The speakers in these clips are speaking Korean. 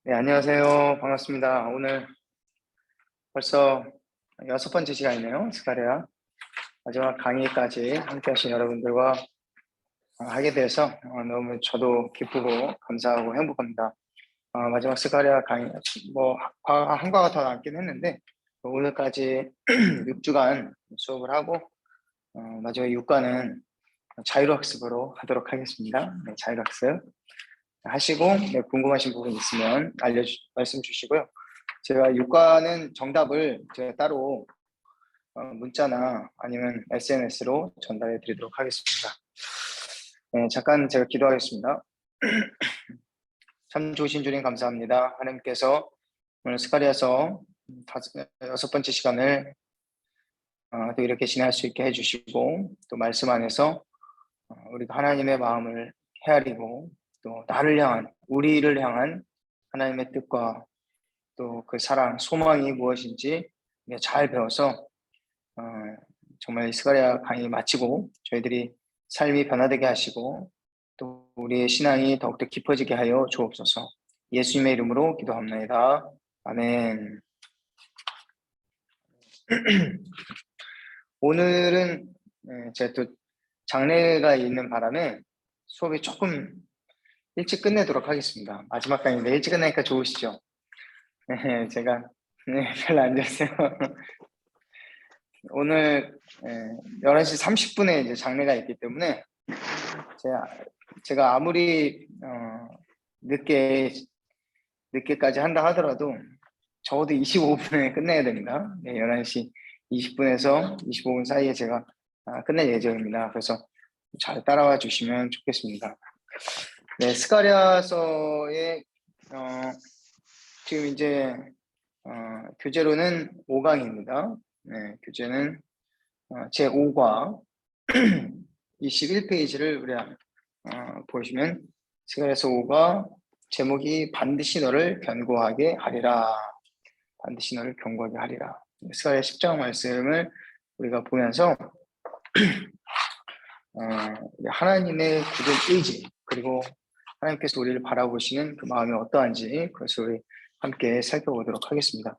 네, 안녕하세요. 반갑습니다. 오늘 벌써 6번째 시간이네요. 스가랴 마지막 강의까지 함께 하신 여러분들과 하게 돼서 너무 저도 기쁘고 감사하고 행복합니다. 마지막 스가랴 강의, 한 과가 더 남긴 했는데, 오늘까지 6주간 수업을 하고, 마지막 6과는 자유학습으로 하도록 하겠습니다. 네, 자유학습 하시고, 네, 궁금하신 부분 있으면 말씀 주시고요. 제가 6과는 정답을 제가 따로 문자나 아니면 SNS로 전달해 드리도록 하겠습니다. 네, 잠깐 제가 기도하겠습니다. 참 좋으신 주님 감사합니다. 하나님께서 오늘 스가랴서 6번째 시간을 또 이렇게 진행할 수 있게 해주시고, 또 말씀 안에서 우리가 하나님의 마음을 헤아리고, 또 나를 향한, 우리를 향한 하나님의 뜻과 또 그 사랑, 소망이 무엇인지 잘 배워서 정말 스가랴 강의 마치고 저희들이 삶이 변화되게 하시고 또 우리의 신앙이 더욱더 깊어지게 하여 주옵소서. 예수님의 이름으로 기도합니다. 아멘. 오늘은 제가 또 장례가 있는 바람에 수업이 조금 일찍 끝내도록 하겠습니다. 마지막 강의인데 일찍 끝나니까 좋으시죠? 네, 제가 별로 안 좋았어요. 오늘 11시 30분에 이제 장례가 있기 때문에 제가 아무리 늦게까지 한다 하더라도 적어도 25분에 끝내야 됩니다. 네, 11시 20분에서 25분 사이에 제가 끝낼 예정입니다. 그래서 잘 따라와 주시면 좋겠습니다. 네, 스가랴서의 지금 이제 교재로는 5강입니다. 네, 교재는 제 5과 21페이지를 우리 보시면 스가랴서 5가 제목이 반드시 너를 견고하게 하리라. 반드시 너를 견고하게 하리라. 스가랴 10장 말씀을 우리가 보면서 하나님의 굳은 의지 그리고 하나님께서 우리를 바라보시는 그 마음이 어떠한지 그것을 우리 함께 살펴보도록 하겠습니다.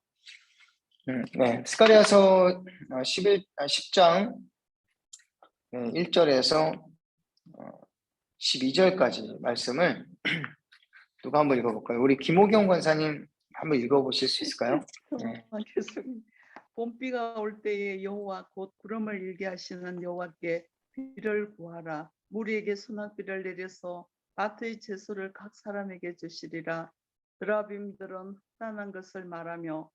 네, 스가랴서 10장 1절에서 12절까지 말씀을 누가 한번 읽어볼까요? 우리 김호경 권사님 한번 읽어보실 수 있을까요? 네. 봄비가 올 때에 여호와 곧 구름을 일게 하시는 여호와께 비를 구하라. 무리에게 소낙비를 내려서 밭의 채소를 각 사람에게 주시리라. 드라빔들은 흑단한 것을 말하며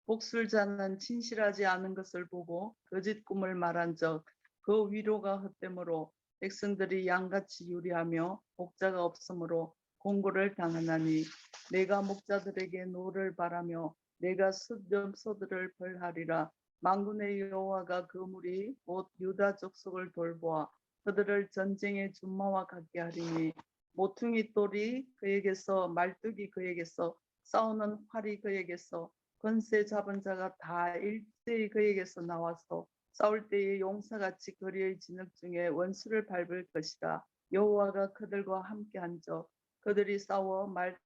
복술자는 진실하지 않은 것을 보고 거짓 꿈을 말한적 그 위로가 헛되므로 백성들이 양같이 유리하며 목자가 없으므로 공고를 당하나니 내가 목자들에게 노를 바라며 내가 숫염소들을 벌하리라. 만군의 여호와가 그 무리 곧 유다 족속을 돌보아 그들을 전쟁의 준마와 같게 하리니 모퉁이 돌이 그에게서 말뚝이 그에게서 싸우는 활이 그에게서 권세 잡은 자가 다 일제히 그에게서 나와서 싸울 때에 용사같이 거리의 진흙 중에 원수를 밟을 것이라. 여호와가 그들과 함께 앉아 그들이 싸워 말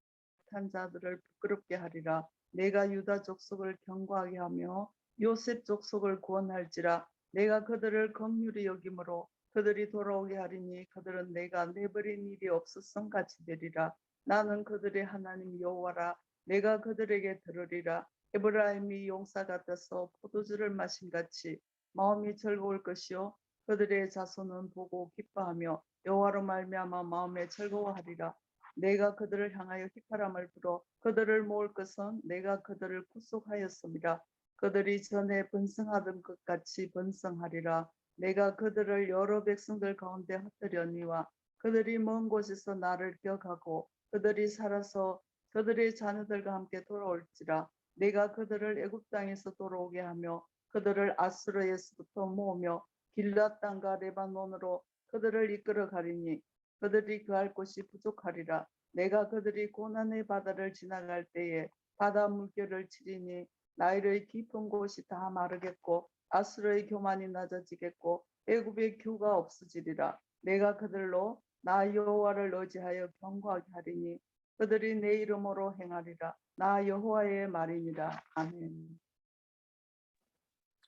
탄 자들을 부끄럽게 하리라. 내가 유다 족속을 견고하게 하며 요셉 족속을 구원할지라. 내가 그들을 긍휼히 여김으로 그들이 돌아오게 하리니 그들은 내가 내버린 일이 없었음 같이 되리라. 나는 그들의 하나님 여호와라. 내가 그들에게 들으리라. 에브라임이 용사 같아서 포도주를 마신 같이 마음이 즐거울 것이요 그들의 자손은 보고 기뻐하며 여호와로 말미암아 마음에 즐거워하리라. 내가 그들을 향하여 휘파람을 불어 그들을 모을 것은 내가 그들을 구속하였습니다. 그들이 전에 번성하던 것 같이 번성하리라. 내가 그들을 여러 백성들 가운데 흩뜨려니와 그들이 먼 곳에서 나를 기억하고 그들이 살아서 그들의 자녀들과 함께 돌아올지라. 내가 그들을 애굽 땅에서 돌아오게 하며 그들을 아수르에서부터 모으며 길앗 땅과 레바논으로 그들을 이끌어 가리니 그들이 그할 곳이 부족하리라. 내가 그들이 고난의 바다를 지나갈 때에 바다 물결을 치리니 나일의 깊은 곳이 다 마르겠고 아수르의 교만이 낮아지겠고 애굽의 규가 없어지리라. 내가 그들로 나 여호와를 의지하여 경고하게 하리니 그들이 내 이름으로 행하리라. 나 여호와의 말이니라. 아멘.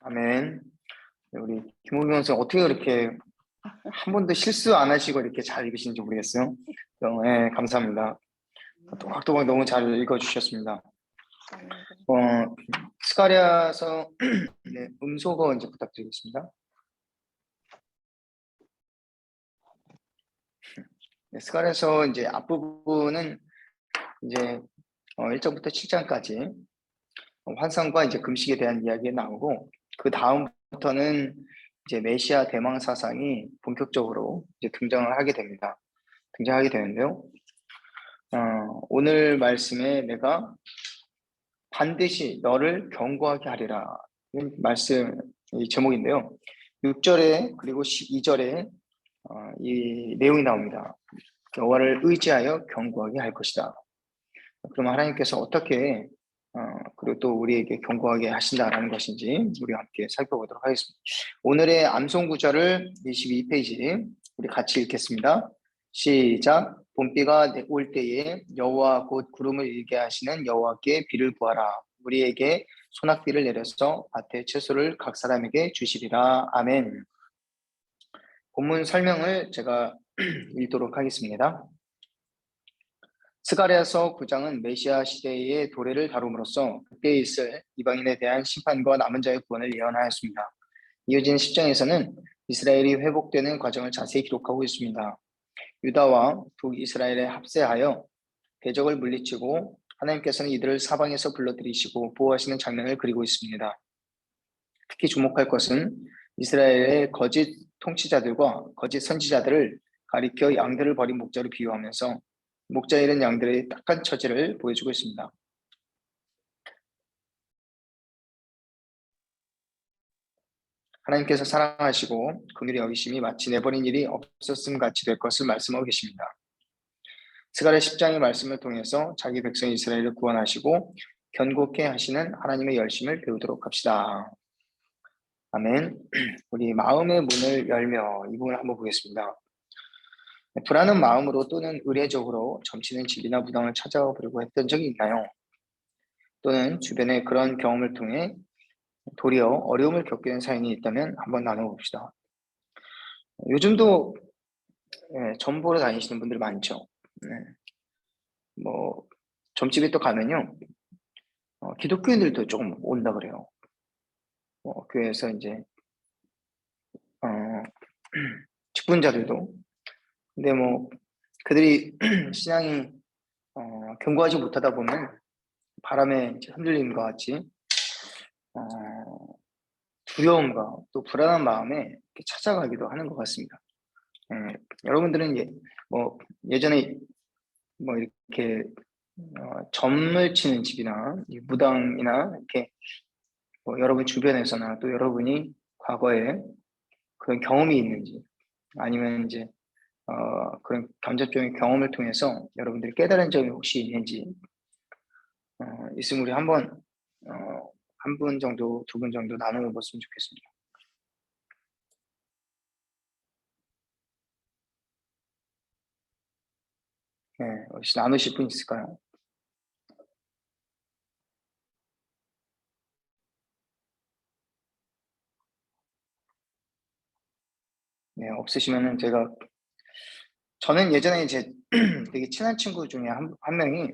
아멘. 우리 김호경 선생 어떻게 그렇게 한 번도 실수 안 하시고 이렇게 잘 읽으시는지 모르겠어요. 네, 감사합니다. 또박또박 너무 잘 읽어주셨습니다. 스가랴서 네, 음소거 이제 부탁드리겠습니다. 네, 스가랴서 이제 앞부분은 이제 1장부터 7장까지 환상과 이제 금식에 대한 이야기가 나오고, 그 다음부터는 이제 메시아 대망 사상이 본격적으로 이제 등장하게 되는데요. 오늘 말씀에 내가 반드시 너를 경고하게 하리라, 말씀 이 제목인데요. 6절에 그리고 12절에 이 내용이 나옵니다. 여호와를 의지하여 경고하게 할 것이다. 그럼 하나님께서 어떻게 그리고 또 우리에게 경고하게 하신다라는 것인지 우리가 함께 살펴보도록 하겠습니다. 오늘의 암송 구절을 22페이지 우리 같이 읽겠습니다. 시작. 봄비가 올 때에 여호와 곧 구름을 일게 하시는 여호와께 비를 구하라. 우리에게 소낙비를 내려서 밭의 채소를 각 사람에게 주시리라. 아멘. 본문 설명을 제가 읽도록 하겠습니다. 스가랴서 9장은 메시아 시대의 도래를 다룸으로써 그때 있을 이방인에 대한 심판과 남은 자의 구원을 예언하였습니다. 이어진 10장에서는 이스라엘이 회복되는 과정을 자세히 기록하고 있습니다. 유다와 북이스라엘에 합세하여 대적을 물리치고 하나님께서는 이들을 사방에서 불러들이시고 보호하시는 장면을 그리고 있습니다. 특히 주목할 것은 이스라엘의 거짓 통치자들과 거짓 선지자들을 가리켜 양들을 버린 목자로 비유하면서 목자 잃은 양들의 딱한 처지를 보여주고 있습니다. 하나님께서 사랑하시고 긍휼히 여기심이 마치 내버린 일이 없었음 같이 될 것을 말씀하고 계십니다. 스가랴 10장의 말씀을 통해서 자기 백성 이스라엘을 구원하시고 견고케 하시는 하나님의 열심을 배우도록 합시다. 아멘. 우리 마음의 문을 열며 이 부분을 한번 보겠습니다. 불안한 마음으로 또는 의례적으로 점치는 집이나 무당을 찾아보려고 했던 적이 있나요? 또는 주변에 그런 경험을 통해 도리어 어려움을 겪게 된 사연이 있다면 한번 나눠봅시다. 요즘도 점 보러 다니시는 분들 많죠. 뭐 점집에 또 가면요, 기독교인들도 조금 온다 그래요. 교회에서 이제 직분자들도. 근데 뭐 그들이 신앙이 견고하지 못하다 보면 바람에 흔들림과 같이 두려움과 또 불안한 마음에 이렇게 찾아가기도 하는 것 같습니다. 여러분들은 예전에 뭐 이렇게 점을 치는 집이나 무당이나 이렇게 여러분 주변에서나 또 여러분이 과거에 그런 경험이 있는지, 아니면 이제 그런 간접적인 경험을 통해서 여러분들이 깨달은 점이 혹시 있는지 있으면 우리 한번 한 분 정도, 두 분 정도 나누어 봤으면 좋겠습니다. 네, 혹시 나누실 분 있을까요? 네, 없으시면은 저는 예전에 이제 되게 친한 친구 중에 한 명이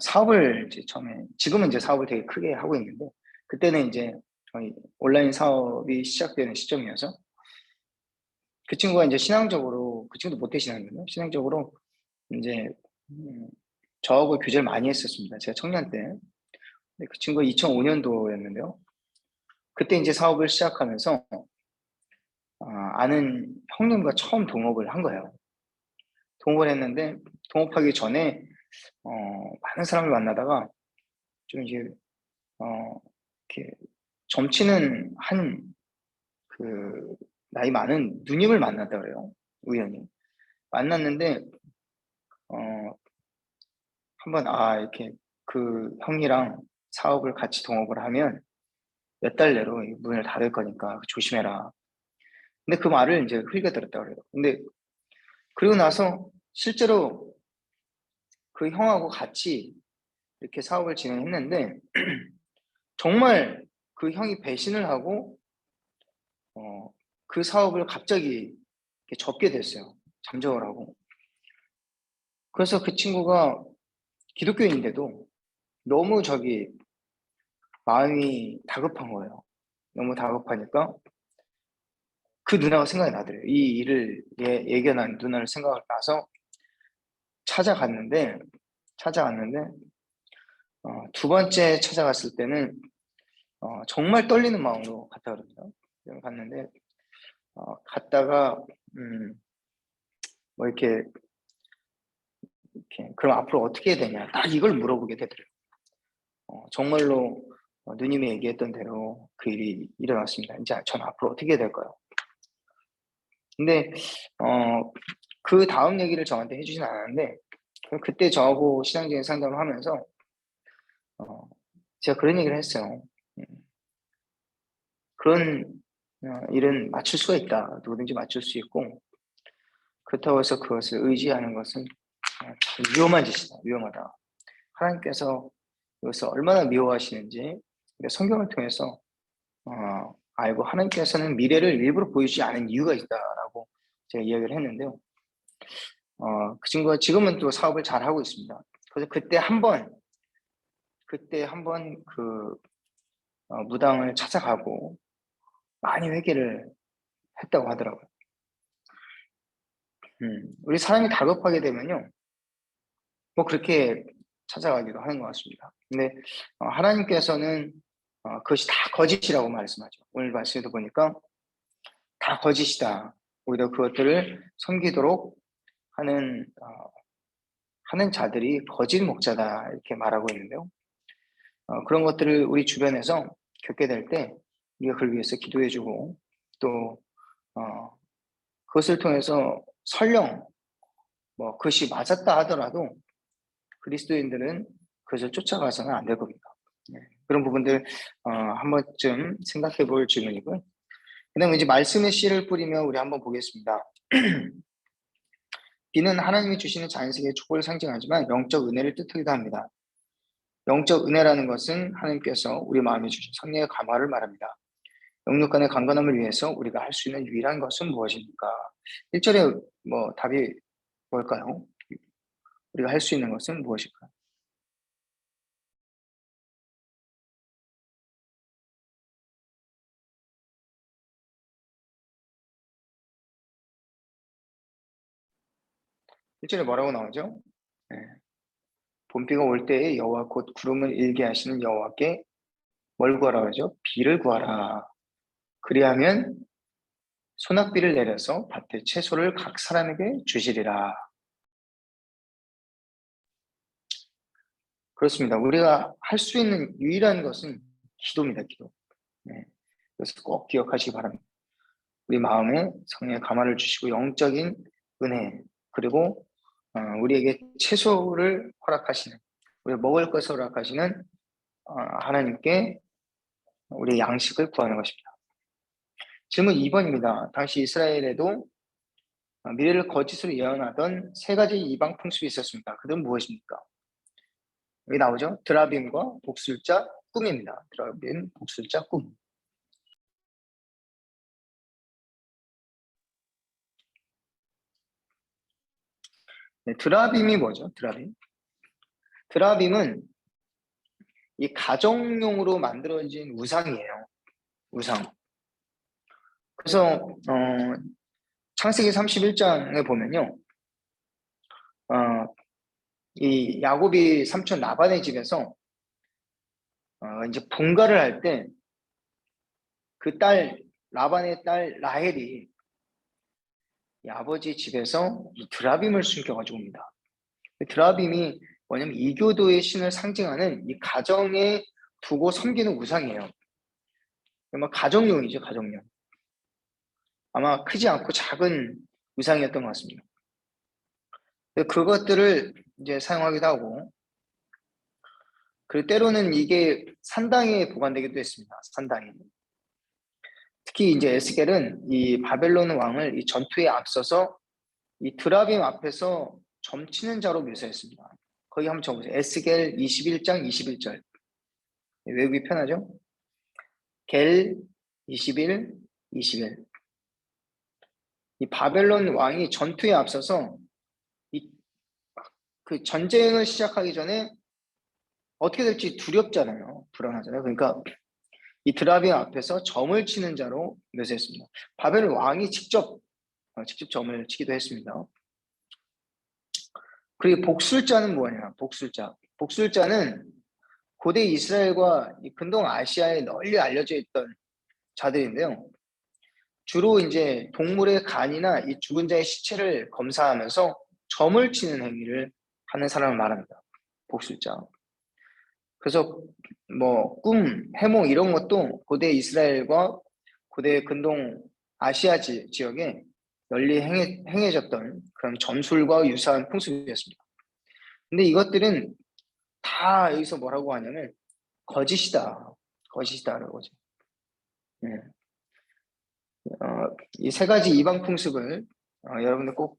사업을 이제 처음에, 지금은 이제 사업을 되게 크게 하고 있는데, 그때는 이제 저희 온라인 사업이 시작되는 시점이어서 그 친구가 이제 신앙적으로, 그 친구도 모태신앙이거든요. 신앙적으로 이제 저하고 교제를 많이 했었습니다. 제가 청년 때. 근데 그 친구가 2005년도였는데요. 그때 이제 사업을 시작하면서 아는 형님과 처음 동업을 한 거예요. 동업을 했는데 동업하기 전에 많은 사람을 만나다가 좀 이제 이렇게 점치는 한 그 나이 많은 누님을 만났다 그래요. 우연히 만났는데 한번 이렇게 그 형이랑 사업을 같이 동업을 하면 몇 달 내로 이 문을 닫을 거니까 조심해라. 근데 그 말을 이제 흘겨 들었다 그래요. 근데 그리고 나서 실제로 그 형하고 같이 이렇게 사업을 진행했는데 정말 그 형이 배신을 하고 그 사업을 갑자기 이렇게 접게 됐어요. 잠적을 하고. 그래서 그 친구가 기독교인인데도 너무 마음이 다급한 거예요. 너무 다급하니까 그 누나가 생각이 나더래요. 이 일을 예견한 누나를 생각을 나서 찾아갔는데 두 번째 찾아갔을 때는 정말 떨리는 마음으로 갔다 그럽니다. 갔는데 갔다가 뭐 이렇게 그럼 앞으로 어떻게 해야 되냐 딱 이걸 물어보게 되더래요. 정말로 누님이 얘기했던 대로 그 일이 일어났습니다. 이제 전 앞으로 어떻게 해야 될까요? 근데 그 다음 얘기를 저한테 해주진 않았는데 그때 저하고 신앙적인 상담을 하면서 제가 그런 얘기를 했어요. 그런 일은 맞출 수가 있다. 누구든지 맞출 수 있고 그렇다고 해서 그것을 의지하는 것은 참 위험한 짓이다. 위험하다. 하나님께서 이것을 얼마나 미워하시는지 성경을 통해서 알고 하나님께서는 미래를 일부러 보여주지 않은 이유가 있다라고 제가 이야기를 했는데요. 그 친구가 지금은 또 사업을 잘 하고 있습니다. 그래서 그때 한번 그 무당을 찾아가고 많이 회개를 했다고 하더라고요. 우리 사람이 다급하게 되면요, 뭐 그렇게 찾아가기도 하는 것 같습니다. 근데 하나님께서는 그것이 다 거짓이라고 말씀하죠. 오늘 말씀에도 보니까 다 거짓이다. 오히려 그것들을 섬기도록 하는 자들이 거짓 목자다 이렇게 말하고 있는데요. 그런 것들을 우리 주변에서 겪게 될 때 우리가 그를 위해서 기도해주고 또 그것을 통해서 설령 뭐 그것이 맞았다 하더라도 그리스도인들은 그것을 쫓아가서는 안 될 겁니다. 네, 그런 부분들 한 번쯤 생각해 볼 질문이고요. 그다음에 이제 말씀의 씨를 뿌리며 우리 한번 보겠습니다. 비는 하나님이 주시는 자연세계의 축복을 상징하지만 영적 은혜를 뜻하기도 합니다. 영적 은혜라는 것은 하나님께서 우리 마음에 주신 성령의 감화를 말합니다. 영육 간의 강건함을 위해서 우리가 할 수 있는 유일한 것은 무엇입니까? 1절에 뭐 답이 뭘까요? 우리가 할 수 있는 것은 무엇일까요? 일절에 뭐라고 나오죠? 네. 봄비가 올 때에 여호와 곧 구름을 일게 하시는 여호와께 뭘 구하라 그러죠? 비를 구하라. 그리하면 소낙비를 내려서 밭에 채소를 각 사람에게 주시리라. 그렇습니다. 우리가 할 수 있는 유일한 것은 기도입니다. 기도. 네. 그래서 꼭 기억하시기 바랍니다. 우리 마음에 성령의 감화를 주시고 영적인 은혜 그리고 우리에게 채소를 허락하시는 우리 먹을 것을 허락하시는 하나님께 우리의 양식을 구하는 것입니다. 질문 2번입니다. 당시 이스라엘에도 미래를 거짓으로 예언하던 세 가지 이방 풍습이 있었습니다. 그들은 무엇입니까? 여기 나오죠? 드라빔과 복술자, 꿈입니다. 드라빔, 복술자, 꿈. 네, 드라빔이 뭐죠? 드라빔은 이 가정용으로 만들어진 우상이에요. 우상. 그래서 창세기 31장에 보면요. 이 야곱이 삼촌 라반의 집에서 이제 분가를 할 때 그 라반의 딸 라헬이 이 아버지 집에서 이 드라빔을 숨겨가지고 옵니다. 드라빔이 뭐냐면 이교도의 신을 상징하는 이 가정에 두고 섬기는 우상이에요. 가정용이죠, 가정용. 아마 크지 않고 작은 우상이었던 것 같습니다. 그것들을 이제 사용하기도 하고, 그리고 때로는 이게 산당에 보관되기도 했습니다. 산당에. 특히 이제 에스겔은 이 바벨론 왕을 이 전투에 앞서서 이 드라빔 앞에서 점치는 자로 묘사했습니다. 거기 한번 적어보세요. 에스겔 21장 21절. 외우기 편하죠? 겔 21, 21. 이 바벨론 왕이 전투에 앞서서 그 전쟁을 시작하기 전에 어떻게 될지 두렵잖아요. 불안하잖아요. 그러니까 이 드라빔 앞에서 점을 치는 자로 묘사했습니다. 바벨론 왕이 직접 점을 치기도 했습니다. 그리고 복술자는 뭐냐? 복술자는 고대 이스라엘과 이 근동 아시아에 널리 알려져 있던 자들인데요. 주로 이제 동물의 간이나 이 죽은 자의 시체를 검사하면서 점을 치는 행위를 하는 사람을 말합니다. 복술자. 그래서 뭐 꿈, 해몽 이런 것도 고대 이스라엘과 고대 근동 아시아 지역에 널리 행해졌던 그런 점술과 유사한 풍습이었습니다. 근데 이것들은 다 여기서 뭐라고 하냐면 거짓이다라고 하죠. 네. 이 세 가지 이방 풍습을 여러분들 꼭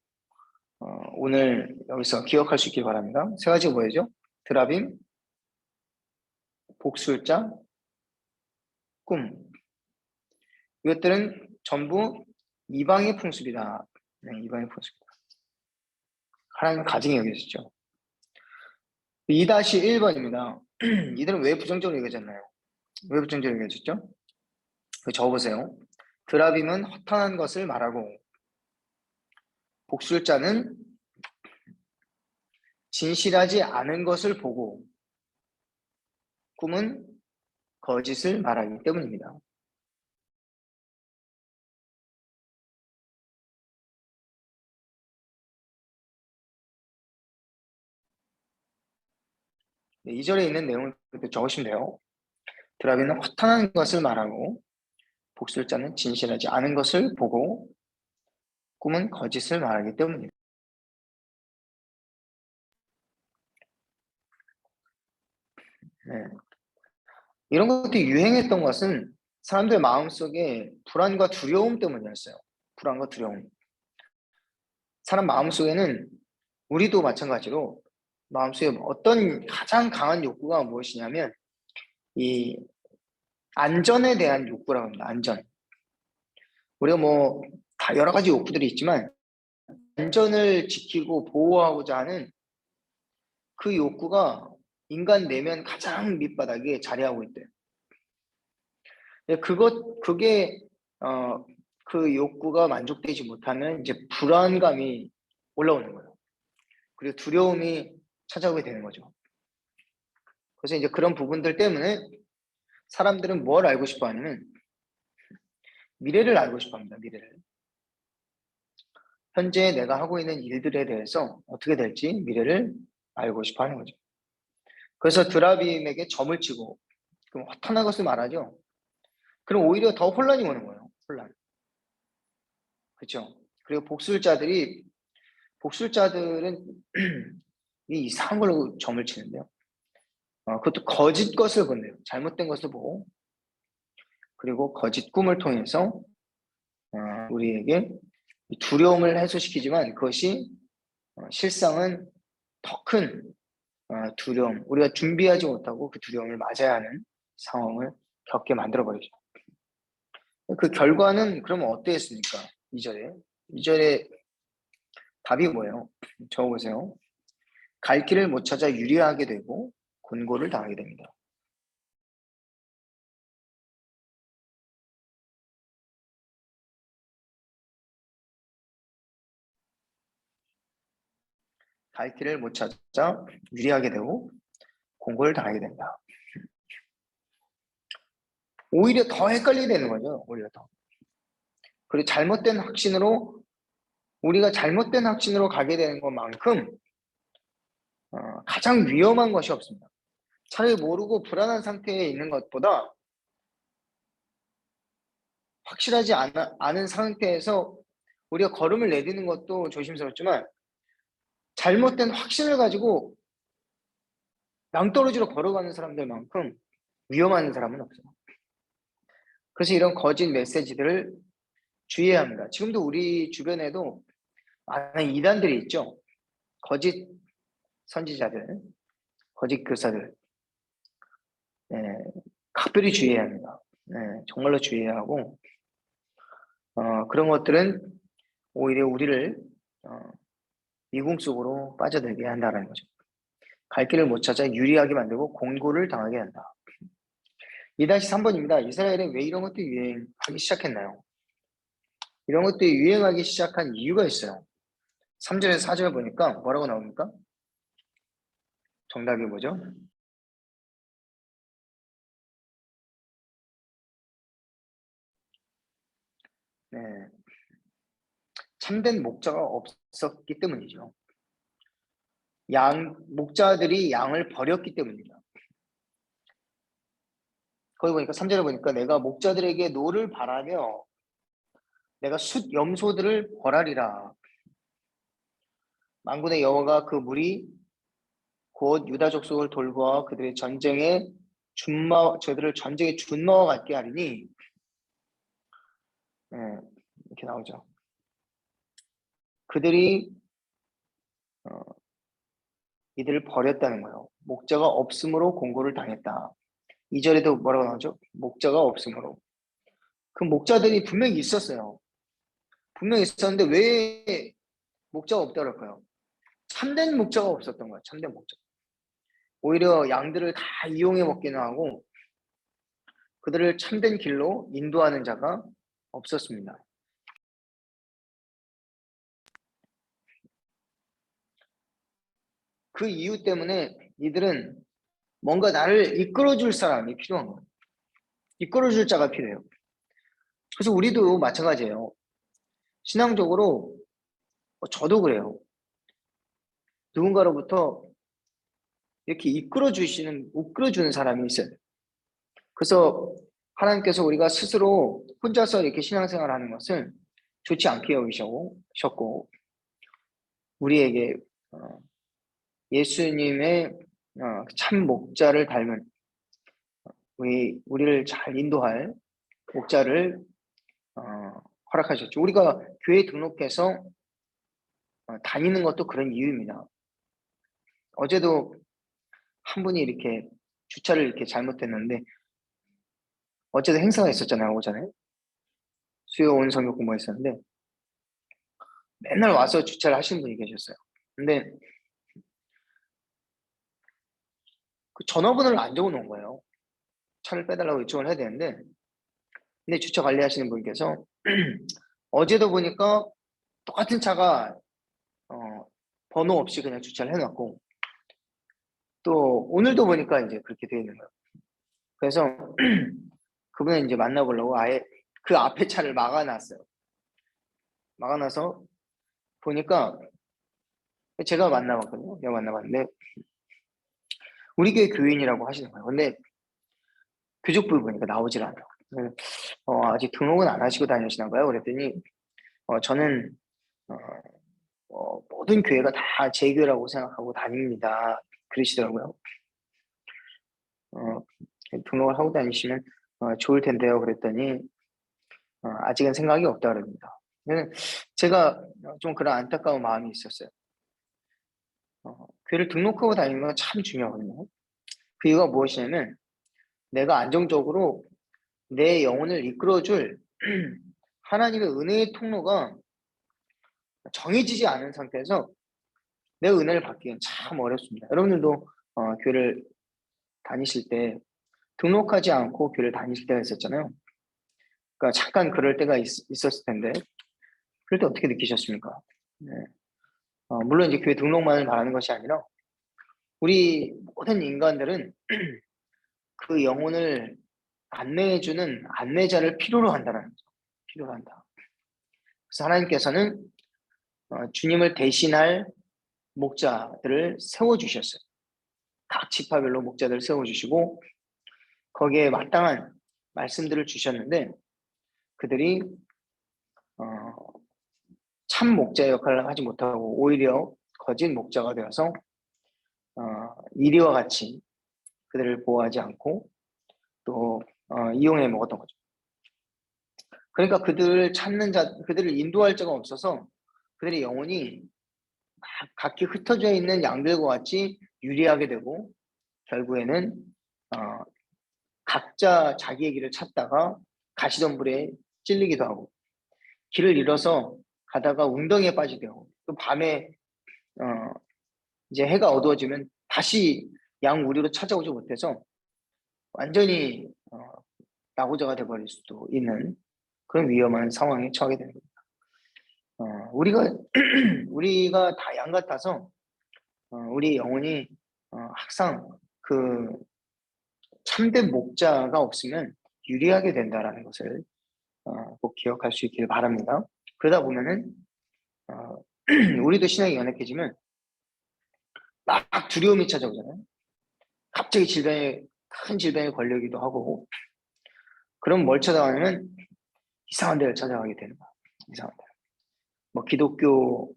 오늘 여기서 기억할 수 있길 바랍니다. 세 가지가 뭐였죠? 드라빔, 복술자, 꿈. 이것들은 전부 이방의 풍습이다. 네, 이방의 풍습이다. 하나님 가증히 여기셨죠. 2-1번입니다. 이들은 왜 부정적으로 여겨졌나요? 왜 부정적으로 여겨졌죠? 적어보세요. 드라빔은 허탄한 것을 말하고, 복술자는 진실하지 않은 것을 보고, 꿈은 거짓을 말하기 때문입니다. 네, 2절에 있는 내용을 적으시면 돼요. 드라빔은 허탄한 것을 말하고, 복술자는 진실하지 않은 것을 보고, 꿈은 거짓을 말하기 때문입니다. 네. 이런 것들이 유행했던 것은 사람들 마음속에 불안과 두려움 때문이었어요. 불안과 두려움. 사람 마음속에는 우리도 마찬가지로 마음속에 어떤 가장 강한 욕구가 무엇이냐면 이 안전에 대한 욕구라고 합니다. 안전. 우리가 뭐 다 여러 가지 욕구들이 있지만 안전을 지키고 보호하고자 하는 그 욕구가 인간 내면 가장 밑바닥에 자리하고 있대요. 그게 그 욕구가 만족되지 못하면 이제 불안감이 올라오는 거예요. 그리고 두려움이 찾아오게 되는 거죠. 그래서 이제 그런 부분들 때문에 사람들은 뭘 알고 싶어 하냐면 미래를 알고 싶어 합니다. 미래를. 현재 내가 하고 있는 일들에 대해서 어떻게 될지 미래를 알고 싶어 하는 거죠. 그래서 드라빔에게 점을 치고 그럼 허탄한 것을 말하죠. 그럼 오히려 더 혼란이 오는 거예요. 혼란. 그렇죠? 그리고 복술자들은 이 이상한 걸로 점을 치는데요. 그것도 거짓 것을 본대요. 잘못된 것을 보고 그리고 거짓 꿈을 통해서 우리에게 두려움을 해소시키지만 그것이 실상은 더 큰 두려움, 우리가 준비하지 못하고 그 두려움을 맞아야 하는 상황을 겪게 만들어버리죠. 그 결과는 그러면 어땠습니까? 2절에 답이 뭐예요? 적어보세요. 갈 길을 못 찾아 유리하게 되고 곤고를 당하게 됩니다. 갈 길을 못 찾아 유리하게 되고 곤고를 당하게 된다. 오히려 더 헷갈리게 되는 거죠. 오히려 더. 그리고 잘못된 확신으로 우리가 잘못된 확신으로 가게 되는 것만큼 가장 위험한 것이 없습니다. 차라리 모르고 불안한 상태에 있는 것보다 확실하지 않은 상태에서 우리가 걸음을 내딛는 것도 조심스럽지만 잘못된 확신을 가지고 낭떠러지로 걸어가는 사람들만큼 위험한 사람은 없어요. 그래서 이런 거짓 메시지들을 주의해야 합니다. 지금도 우리 주변에도 많은 이단들이 있죠. 거짓 선지자들, 거짓 교사들. 네, 각별히 주의해야 합니다. 네, 정말로 주의해야 하고 그런 것들은 오히려 우리를 미궁 속으로 빠져들게 한다는 거죠. 갈 길을 못 찾아 유리하게 만들고 공고를 당하게 한다. 2-3번입니다. 이스라엘은 왜 이런 것들이 유행하기 시작했나요? 이런 것들이 유행하기 시작한 이유가 있어요. 3절에서 4절 보니까 뭐라고 나옵니까? 정답이 뭐죠? 네, 참된 목자가 없었기 때문이죠. 목자들이 양을 버렸기 때문입니다. 거기 보니까 3절에 보니까 내가 목자들에게 노를 바라며 내가 숫 염소들을 벌하리라. 만군의 여호와가 그 무리 곧 유다 족속을 돌보아 그들의 저들을 전쟁의 준마와 같게 하리니 네, 이렇게 나오죠. 그들이 이들을 버렸다는 거예요. 목자가 없으므로 공고를 당했다. 2절에도 뭐라고 나오죠? 목자가 없으므로. 그 목자들이 분명히 있었어요. 분명히 있었는데 왜 목자가 없다고 할까요? 참된 목자가 없었던 거예요. 참된 목자. 오히려 양들을 다 이용해 먹기는 하고 그들을 참된 길로 인도하는 자가 없었습니다. 그 이유 때문에 이들은 뭔가 나를 이끌어줄 사람이 필요한 거예요. 이끌어줄 자가 필요해요. 그래서 우리도 마찬가지예요. 신앙적으로 저도 그래요. 누군가로부터 이렇게 이끌어주는 사람이 있어요. 그래서 하나님께서 우리가 스스로 혼자서 이렇게 신앙생활을 하는 것을 좋지 않게 여기셨고 우리에게 예수님의 참 목자를 닮은 우리를 잘 인도할 목자를 허락하셨죠. 우리가 교회 등록해서 다니는 것도 그런 이유입니다. 어제도 한 분이 이렇게 주차를 이렇게 잘못했는데 어제도 행사가 있었잖아요. 오전에 수요 온 성경 공부했었는데 맨날 와서 주차를 하시는 분이 계셨어요. 근데 그 전화번호를 안 적어놓은 거예요. 차를 빼달라고 요청을 해야 되는데 근데 주차 관리하시는 분께서 어제도 보니까 똑같은 차가 번호 없이 그냥 주차를 해놨고 또 오늘도 보니까 이제 그렇게 되어 있는 거예요. 그래서 그분을 이제 만나보려고 아예 그 앞에 차를 막아놨어요. 막아놔서 보니까 제가 만나봤거든요. 내가 만나봤는데 우리 교회 교인이라고 하시는 거예요. 근데 교족부를 보니까 나오질 않더라고요. 아직 등록은 안 하시고 다니시나 봐요. 그랬더니 저는 모든 교회가 다 제 교회라고 생각하고 다닙니다. 그러시더라고요. 등록을 하고 다니시면 좋을 텐데요. 그랬더니 아직은 생각이 없다 그럽니다. 제가 좀 그런 안타까운 마음이 있었어요. 교회를 등록하고 다니는 건 참 중요하거든요. 그 이유가 무엇이냐면 내가 안정적으로 내 영혼을 이끌어줄 하나님의 은혜의 통로가 정해지지 않은 상태에서 내 은혜를 받기는 참 어렵습니다. 여러분들도 교회를 다니실 때 등록하지 않고 교회를 다니실 때가 있었잖아요. 그러니까 잠깐 그럴 때가 있었을 텐데 그럴 때 어떻게 느끼셨습니까? 네. 물론 이제 교회 등록만을 바라는 것이 아니라 우리 모든 인간들은 그 영혼을 안내해주는 안내자를 필요로 한다는 거죠. 필요로 한다. 그래서 하나님께서는 주님을 대신할 목자들을 세워주셨어요. 각 지파별로 목자들을 세워주시고 거기에 마땅한 말씀들을 주셨는데 그들이 참 목자 역할을 하지 못하고 오히려 거짓 목자가 되어서 이리와 같이 그들을 보호하지 않고 또 이용해 먹었던 거죠. 그러니까 그들을 인도할 자가 없어서 그들의 영혼이 각기 흩어져 있는 양들과 같이 유리하게 되고 결국에는 각자 자기의 길을 찾다가 가시덤불에 찔리기도 하고 길을 잃어서 가다가 웅덩이에 빠지기도 하고 또 밤에 이제 해가 어두워지면 다시 양 우리로 찾아오지 못해서 완전히 낙오자가 되어버릴 수도 있는 그런 위험한 상황에 처하게 되는 겁니다. 우리가 다 양 같아서 우리 영혼이 항상 그 참된 목자가 없으면 유리하게 된다라는 것을 꼭 기억할 수 있길 바랍니다. 그러다 보면은 우리도 신앙이 연약해지면 막 두려움이 찾아오잖아요. 갑자기 큰 질병에 걸리기도 하고 그럼 뭘 찾아가냐면 이상한 데를 찾아가게 되는 거야. 이상한 데. 뭐 기독교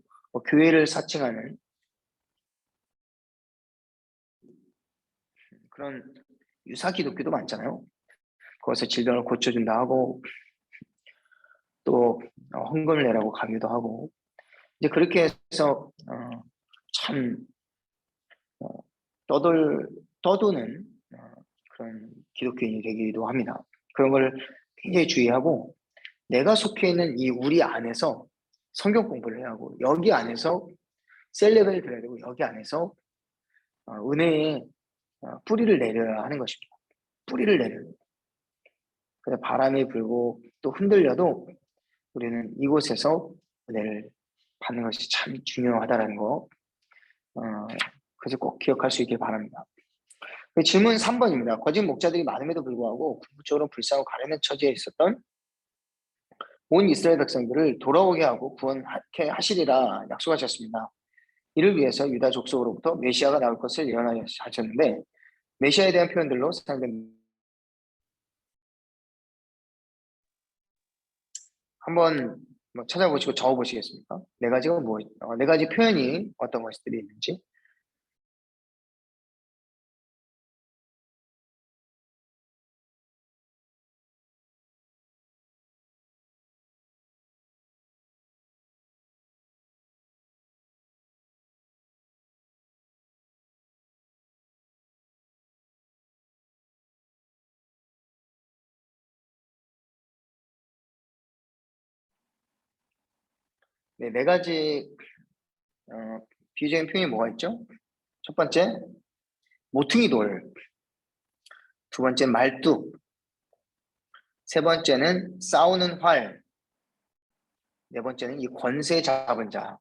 교회를 사칭하는 그런 유사 기독교도 많잖아요. 거기서 질병을 고쳐준다 하고 또 헌금을 내라고 가기도 하고 이제 그렇게 해서 참 떠도는 그런 기독교인이 되기도 합니다. 그런 걸 굉장히 주의하고 내가 속해 있는 이 우리 안에서 성경 공부를 해야 하고 여기 안에서 셀레브를 들어야 되고 여기 안에서 은혜의 뿌리를 내려야 하는 것입니다. 뿌리를 내려야 돼요. 그래서 바람이 불고 또 흔들려도 우리는 이곳에서 은혜를 받는 것이 참 중요하다는 거 그래서 꼭 기억할 수 있길 바랍니다. 질문 3번입니다. 거짓 목자들이 많음에도 불구하고 궁극적으로 불쌍하고 가련한 처지에 있었던 온 이스라엘 백성들을 돌아오게 하고 구원하게 하시리라 약속하셨습니다. 이를 위해서 유다 족속으로부터 메시아가 나올 것을 예언하셨는데 메시아에 대한 표현들로 사용된 한번 찾아보시고 적어보시겠습니까? 네 가지 표현이 어떤 것들이 있는지. 네 가지 비유적인 표현이 뭐가 있죠? 첫 번째, 모퉁이 돌. 두 번째, 말뚝. 세 번째는 싸우는 활. 네 번째는 이 권세 잡은 자.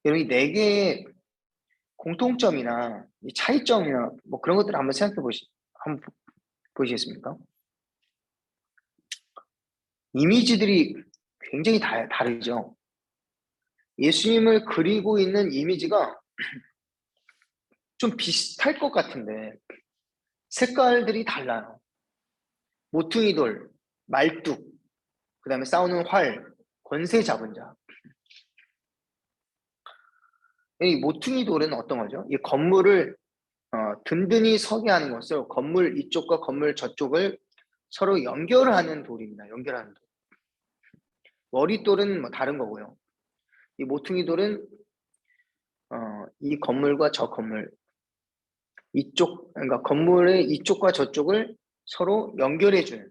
여러분 이 네 개의 공통점이나 이 차이점이나 뭐 그런 것들을 한번 한번 보시겠습니까? 이미지들이 굉장히 다르죠. 예수님을 그리고 있는 이미지가 좀 비슷할 것 같은데 색깔들이 달라요. 모퉁이 돌, 말뚝, 그 다음에 싸우는 활, 권세 잡은 자. 이 모퉁이 돌은 어떤 거죠? 이 건물을 든든히 서게 하는 것을 건물 이쪽과 건물 저쪽을 서로 연결하는 돌입니다. 연결하는 돌. 머릿돌은 뭐 다른 거고요. 이 모퉁이 돌은 이 건물과 저 건물 그러니까 건물의 이쪽과 저쪽을 서로 연결해주는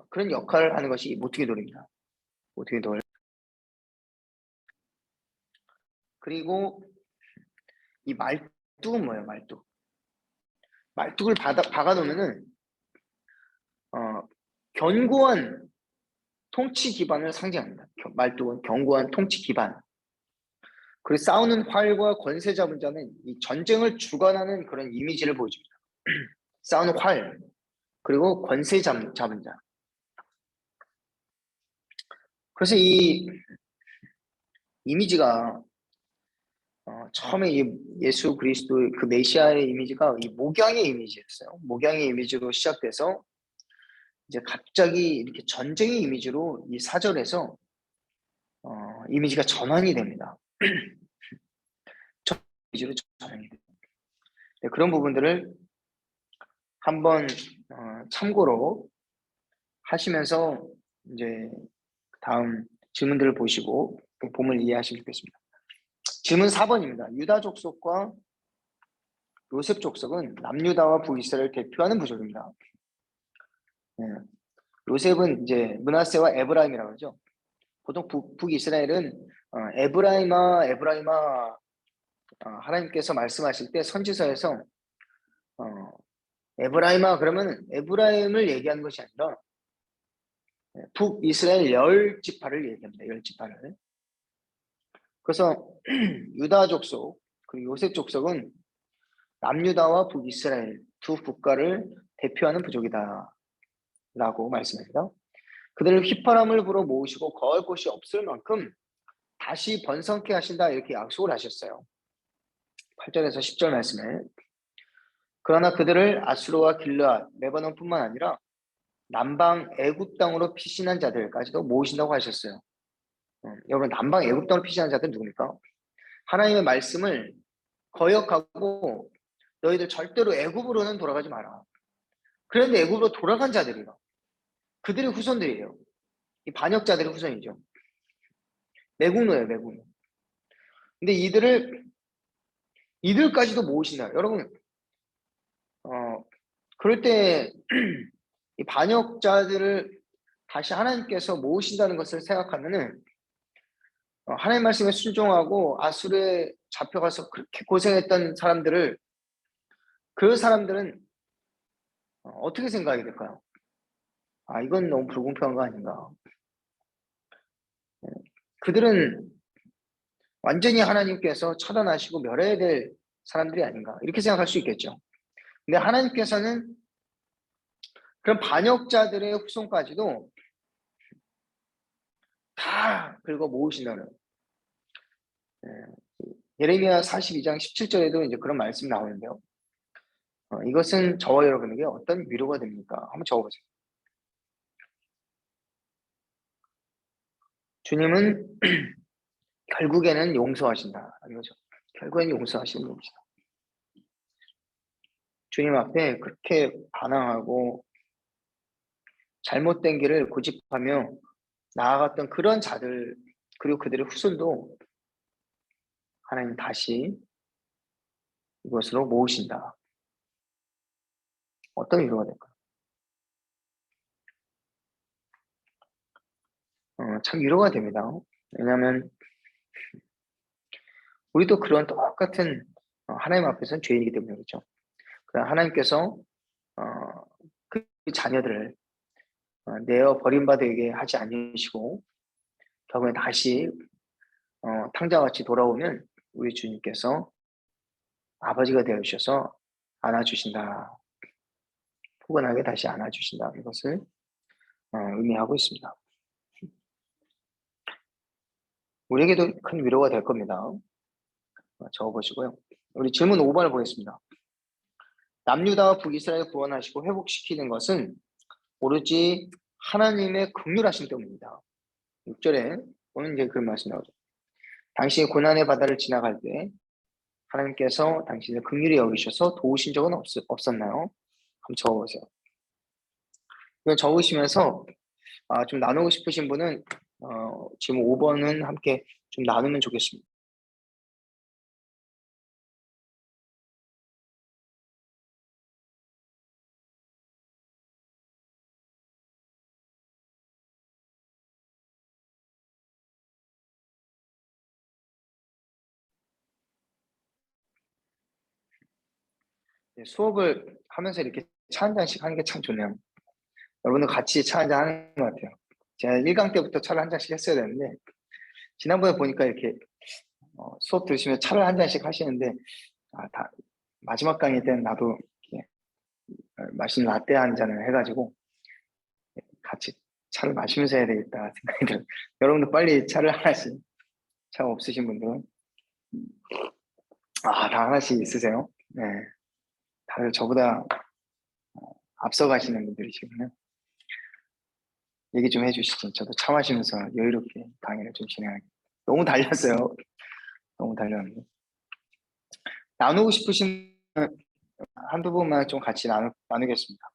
그런 역할을 하는 것이 모퉁이 돌입니다. 모퉁이 돌. 그리고 이 말뚝은 뭐예요? 말뚝을 박아 놓으면은 견고한 통치 기반을 상징합니다. 말뚝은 견고한 통치 기반. 그리고 싸우는 활과 권세 잡은 자는 이 전쟁을 주관하는 그런 이미지를 보여줍니다. 싸우는 활 그리고 권세 잡은 자. 그래서 이 이미지가 처음에 이 예수 그리스도의 그 메시아의 이미지가 이 목양의 이미지였어요. 목양의 이미지로 시작돼서 이제 갑자기 이렇게 전쟁의 이미지로 이 사절에서 이미지가 전환이 됩니다. 이미지로 전환이 됩니다. 네, 그런 부분들을 한번 참고로 하시면서 이제 다음 질문들을 보시고 그 본문을 이해하시면 좋겠습니다. 질문 4번입니다. 유다 족속과 요셉 족속은 남유다와 북이스라엘을 대표하는 부족입니다. 네. 요셉은 이제 므낫세와 에브라임이라고 하죠. 보통 북이스라엘은 에브라임아 하나님께서 말씀하실 때 선지서에서 에브라임아 그러면 에브라임을 얘기하는 것이 아니라 북이스라엘 10지파를 얘기합니다. 10지파를. 그래서 유다 족속 그리고 요셉 족속은 남유다와 북이스라엘 두 국가를 대표하는 부족이다 라고 말씀합니다. 그들을 휘파람을 불어 모으시고 거할 곳이 없을 만큼 다시 번성케 하신다 이렇게 약속을 하셨어요. 8절에서 10절 말씀에 그러나 그들을 아수르와 길르앗, 레바논뿐만 아니라 남방 애굽 땅으로 피신한 자들까지도 모으신다고 하셨어요. 여러분 남방 애굽 땅으로 피신한 자들 누굽니까? 하나님의 말씀을 거역하고 너희들 절대로 애굽으로는 돌아가지 마라. 그런데 애굽으로 돌아간 자들이요. 그들의 후손들이에요. 이 반역자들의 후손이죠. 매국노예요, 매국노. 근데 이들까지도 모으신다. 여러분, 그럴 때 이 반역자들을 다시 하나님께서 모으신다는 것을 생각하면은 하나님 말씀에 순종하고 아수르에 잡혀가서 그렇게 고생했던 사람들을 그 사람들은 어떻게 생각이 될까요? 아, 이건 너무 불공평한 거 아닌가? 그들은 완전히 하나님께서 처단하시고 멸해야 될 사람들이 아닌가 이렇게 생각할 수 있겠죠. 근데 하나님께서는 그런 반역자들의 후손까지도 다 긁어 모으신다는 예레미야 42장 17절에도 이제 그런 말씀이 나오는데요. 이것은 저와 여러분에게 어떤 위로가 됩니까? 한번 적어보세요. 주님은 결국에는 용서하신다. 이거죠. 결국에는 용서하시는 겁니다. 주님 앞에 그렇게 반항하고 잘못된 길을 고집하며 나아갔던 그런 자들 그리고 그들의 후손도 하나님 다시 이것으로 모으신다. 어떤 위로가 될까요? 참 위로가 됩니다. 왜냐하면 우리도 그런 똑같은 하나님 앞에서는 죄인이기 때문에 그렇죠. 그러나 하나님께서 그 자녀들을 내어 버림받게 하지 않으시고 결국에 다시 탕자같이 돌아오면 우리 주님께서 아버지가 되어주셔서 안아주신다. 포근하게 다시 안아주신다. 이것을 의미하고 있습니다. 우리에게도 큰 위로가 될 겁니다. 적어보시고요. 우리 질문 5번을 보겠습니다. 남유다와 북이스라엘 구원하시고 회복시키는 것은 오로지 하나님의 긍휼하심 때문입니다. 6절에 오늘 이제 그런 말씀 나오죠. 당신이 고난의 바다를 지나갈 때 하나님께서 당신을 긍휼히 여기셔서 도우신 적은 없었나요? 한번 적어보세요. 이건 적으시면서 좀 나누고 싶으신 분은 지금 5번은 함께 좀 나누면 좋겠습니다. 수업을 하면서 이렇게 차 한 잔씩 하는 게 참 좋네요. 여러분들 같이 차 한 잔 하는 것 같아요. 제가 1강 때부터 차를 한 잔씩 했어야 되는데 지난번에 보니까 이렇게 수업 들으시면 차를 한 잔씩 하시는데 다 마지막 강의 때는 나도 이렇게 맛있는 라떼 한 잔을 해가지고 같이 차 차를 마시면서 해야 되겠다 생각이 들어요. 여러분도 빨리 차를 하나씩, 차 없으신 분들은 다 하나씩 있으세요? 네, 다들 저보다 앞서 가시는 분들이시군요. 얘기 좀 해주시죠. 저도 차 마시면서 여유롭게 강의를 좀 진행하겠습니다. 너무 달렸어요. 너무 달렸는데. 나누고 싶으신 한두 분만 좀 같이 나누겠습니다.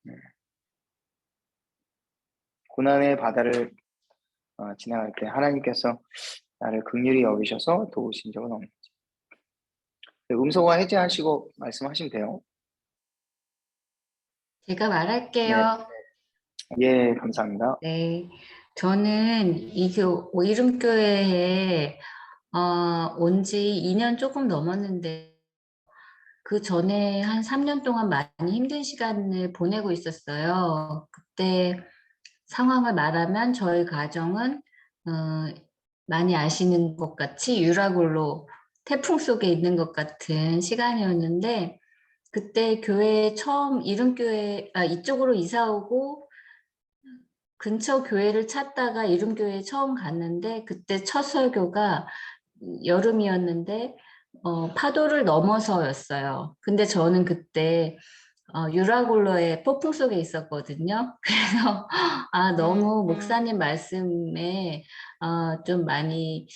네. 고난의 바다를 지나갈 때 하나님께서 나를 긍휼히 여기셔서 도우신 적은 없는지. 네, 음소거 해제하시고 말씀하시면 돼요. 제가 네, 말할게요. 예, 감사합니다. 네. 저는 이 이름교회에 온 지 2년 조금 넘었는데 그 전에 한 3년 동안 많이 힘든 시간을 보내고 있었어요. 그때 상황을 말하면 저희 가정은 많이 아시는 것 같이 유라굴로 태풍 속에 있는 것 같은 시간이었는데 그때 교회에 처음 이름교회 이쪽으로 이사 오고 근처 교회를 찾다가 이름교회에 처음 갔는데 그때 첫 설교가 여름이었는데 파도를 넘어서였어요. 근데 저는 그때 유라굴로의 폭풍 속에 있었거든요. 그래서 너무 목사님 말씀에 좀 많이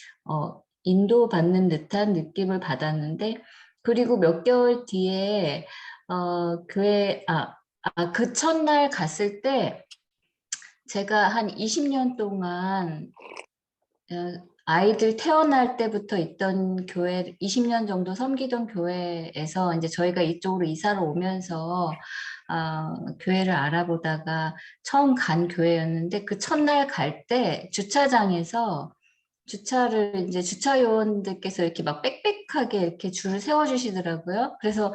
인도받는 듯한 느낌을 받았는데 그리고 몇 개월 뒤에 교회 그 첫날 갔을 때 제가 한 20년 동안 아이들 태어날 때부터 있던 교회, 20년 정도 섬기던 교회에서 이제 저희가 이쪽으로 이사를 오면서 교회를 알아보다가 처음 간 교회였는데 그 첫날 갈 때 주차장에서 주차를 이제 주차 요원들께서 이렇게 막 빽빽하게 이렇게 줄을 세워주시더라고요. 그래서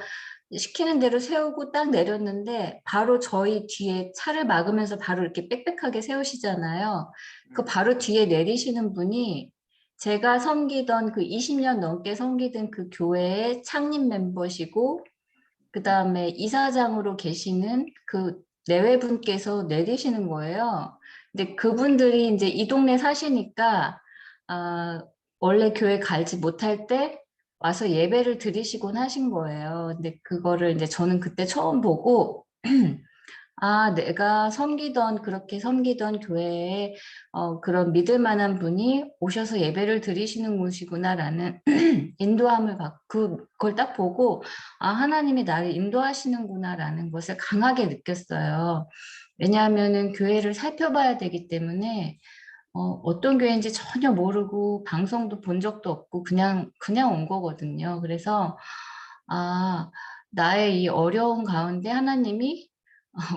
시키는 대로 세우고 딱 내렸는데 바로 저희 뒤에 차를 막으면서 바로 이렇게 빽빽하게 세우시잖아요. 그 바로 뒤에 내리시는 분이 제가 섬기던 그 20년 넘게 섬기던 그 교회의 창립 멤버시고 그 다음에 이사장으로 계시는 그 내외분께서 내리시는 거예요. 근데 그분들이 이제 이 동네 사시니까 원래 교회 가지 못할 때 와서 예배를 드리시곤 하신 거예요. 근데 그거를 이제 저는 그때 처음 보고 내가 그렇게 섬기던 교회에 그런 믿을 만한 분이 오셔서 예배를 드리시는 곳이구나라는 인도함을 그걸 딱 보고 하나님이 나를 인도하시는구나라는 것을 강하게 느꼈어요. 왜냐하면은 교회를 살펴봐야 되기 때문에 어떤 교회인지 전혀 모르고 방송도 본 적도 없고 그냥 온 거거든요. 그래서 나의 이 어려운 가운데 하나님이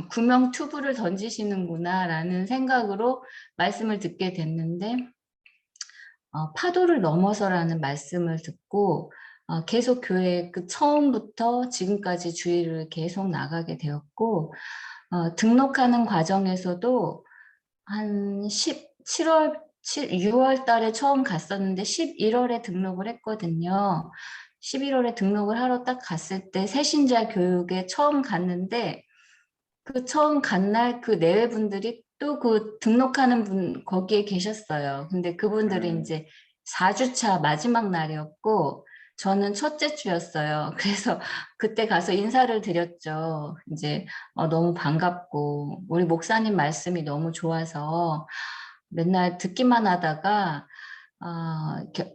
구명투구를 던지시는구나라는 생각으로 말씀을 듣게 됐는데 파도를 넘어서라는 말씀을 듣고 계속 교회 그 처음부터 지금까지 주일을 계속 나가게 되었고 등록하는 과정에서도 한 6월 달에 처음 갔었는데 11월에 등록을 했거든요. 11월에 등록을 하러 딱 갔을 때 새신자 교육에 처음 갔는데 그 처음 간 날 그 내외분들이 또 그 등록하는 분 거기에 계셨어요. 근데 그분들이 이제 4주차 마지막 날이었고 저는 첫째 주였어요. 그래서 그때 가서 인사를 드렸죠. 이제 너무 반갑고 우리 목사님 말씀이 너무 좋아서 맨날 듣기만 하다가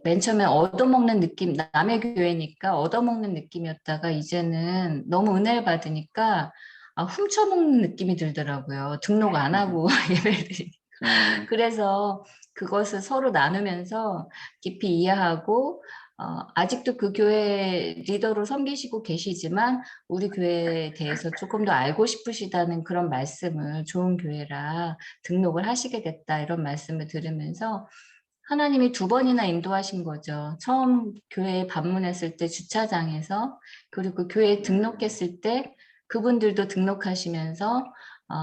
맨 처음에 얻어먹는 느낌, 남의 교회니까 얻어먹는 느낌이었다가 이제는 너무 은혜를 받으니까 훔쳐먹는 느낌이 들더라고요. 등록 안 하고 예배를. 그래서 그것을 서로 나누면서 깊이 이해하고 아직도 그 교회 리더로 섬기시고 계시지만 우리 교회에 대해서 조금 더 알고 싶으시다는 그런 말씀을 좋은 교회라 등록을 하시게 됐다 이런 말씀을 들으면서 하나님이 2번이나 인도하신 거죠. 처음 교회에 방문했을 때 주차장에서 그리고 교회에 등록했을 때 그분들도 등록하시면서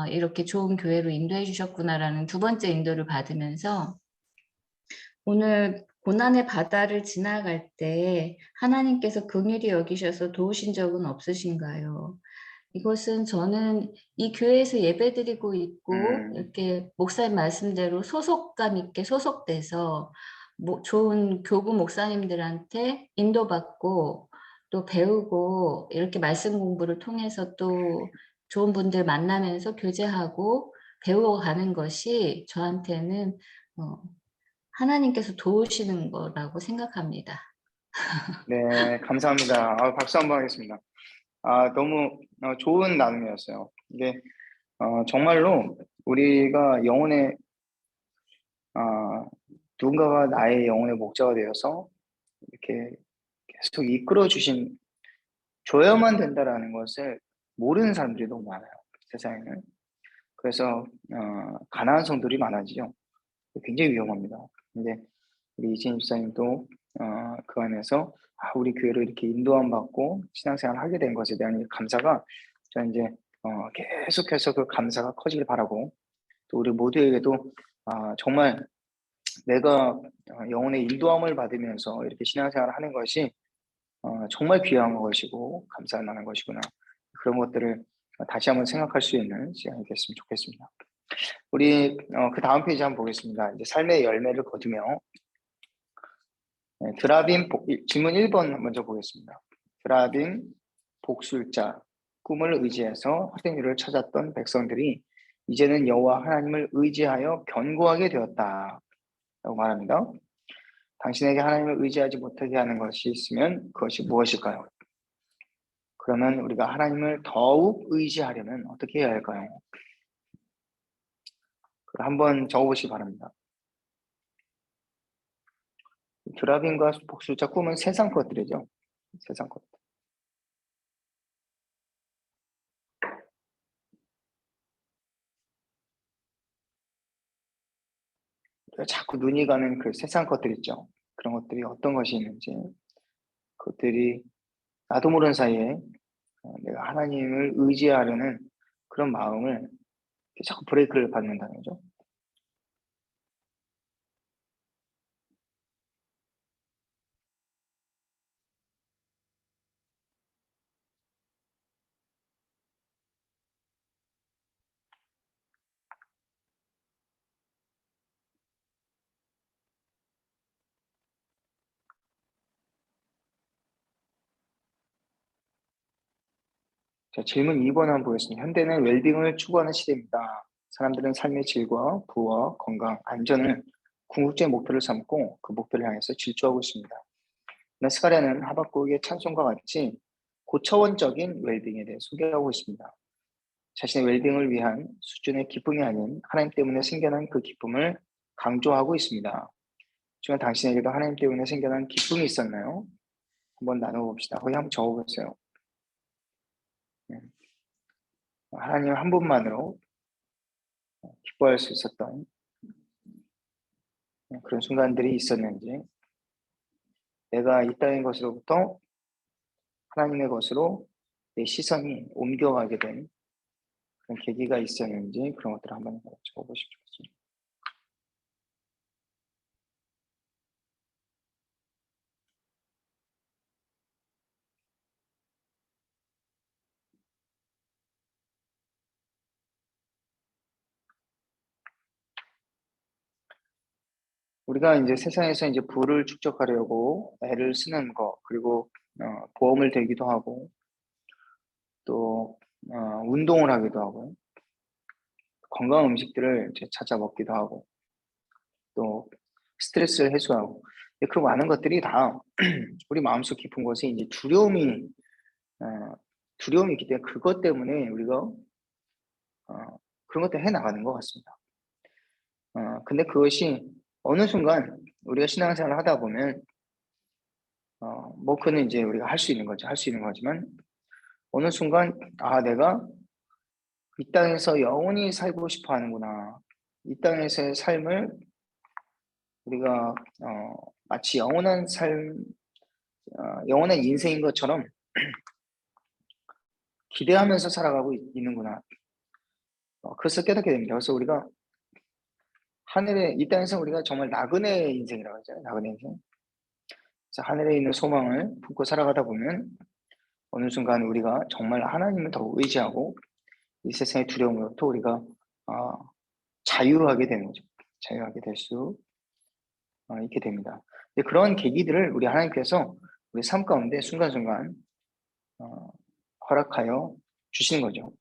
이렇게 좋은 교회로 인도해 주셨구나라는 2번째 인도를 받으면서 오늘 고난의 바다를 지나갈 때 하나님께서 긍휼히 여기셔서 도우신 적은 없으신가요? 이것은 저는 이 교회에서 예배드리고 있고 음. 이렇게 목사님 말씀대로 소속감 있게 소속돼서 좋은 교구 목사님들한테 인도받고 또 배우고 이렇게 말씀 공부를 통해서 또 좋은 분들 만나면서 교제하고 배워가는 것이 저한테는 하나님께서 도우시는 거라고 생각합니다. 네, 감사합니다. 박수 한번 하겠습니다. 너무 좋은 나눔이었어요. 이게 정말로 우리가 영혼의 누군가가 나의 영혼의 목자가 되어서 이렇게 계속 이끌어 주신 줘야만 된다라는 것을 모르는 사람들이 너무 많아요. 세상에는. 그래서 가난한 성들이 많아지죠. 굉장히 위험합니다. 근데 우리 이진희 집사님도 그 안에서 우리 교회로 이렇게 인도함 받고 신앙생활을 하게 된 것에 대한 이 감사가 저는 이제 계속해서 그 감사가 커지길 바라고, 또 우리 모두에게도 정말 내가 영혼의 인도함을 받으면서 이렇게 신앙생활을 하는 것이 정말 귀한 것이고 감사할 만한 것이구나, 그런 것들을 다시 한번 생각할 수 있는 시간이 됐으면 좋겠습니다. 우리 그 다음 페이지 한번 보겠습니다. 이제 삶의 열매를 거두며, 질문 1번 먼저 보겠습니다. 드라빈 복술자, 꿈을 의지해서 확den유를 찾았던 백성들이 이제는 여호와 하나님을 의지하여 견고하게 되었다 라고 말합니다. 당신에게 하나님을 의지하지 못하게 하는 것이 있으면 그것이 무엇일까요? 그러면 우리가 하나님을 더욱 의지하려면 어떻게 해야 할까요? 한번 적어보시기 바랍니다. 드라빈과 복술자, 꿈은 세상 것들이죠. 세상 것들. 자꾸 눈이 가는 그 세상 것들 있죠. 그런 것들이 어떤 것이 있는지, 그것들이 나도 모르는 사이에 내가 하나님을 의지하려는 그런 마음을 자꾸 브레이크를 받는다는 거죠. 자, 질문 2번 한번 보겠습니다. 현대는 웰빙을 추구하는 시대입니다. 사람들은 삶의 질과 부와 건강, 안전을 궁극적인 목표를 삼고 그 목표를 향해서 질주하고 있습니다. 스가랴는 하박국의 찬송과 같이 고차원적인 웰빙에 대해 소개하고 있습니다. 자신의 웰빙을 위한 수준의 기쁨이 아닌 하나님 때문에 생겨난 그 기쁨을 강조하고 있습니다. 지금 당신에게도 하나님 때문에 생겨난 기쁨이 있었나요? 한번 나눠봅시다. 거기 한번 적어보세요. 하나님 한 분만으로 기뻐할 수 있었던 그런 순간들이 있었는지, 내가 이 땅의 것으로부터 하나님의 것으로 내 시선이 옮겨가게 된 그런 계기가 있었는지, 그런 것들을 한번 적어보시면 좋겠습니다. 우리가 이제 세상에서 이제 부를 축적하려고 애를 쓰는 거, 그리고 보험을 들기도 하고, 또 운동을 하기도 하고, 건강한 음식들을 이제 찾아 먹기도 하고, 또 스트레스를 해소하고, 그런 많은 것들이 다 우리 마음속 깊은 곳에 이제 두려움이 있기 때문에, 그것 때문에 우리가 그런 것들 해 나가는 것 같습니다. 근데 그것이 어느 순간 우리가 신앙생활을 하다 보면 그는 이제 우리가 할 수 있는 거지만, 어느 순간 내가 이 땅에서 영원히 살고 싶어 하는구나, 이 땅에서의 삶을 우리가 마치 영원한 영원한 인생인 것처럼 기대하면서 살아가고 있는구나, 그것을 깨닫게 됩니다. 그래서 우리가 이 땅에서 우리가 정말 나그네 인생이라고 하잖아요. 나그네 인생. 그래서 하늘에 있는 소망을 품고 살아가다 보면 어느 순간 우리가 정말 하나님을 더 의지하고 이 세상의 두려움으로부터 우리가 자유하게 되는 거죠. 자유하게 될 수 있게 됩니다. 그런 계기들을 우리 하나님께서 우리 삶 가운데 순간순간 허락하여 주시는 거죠.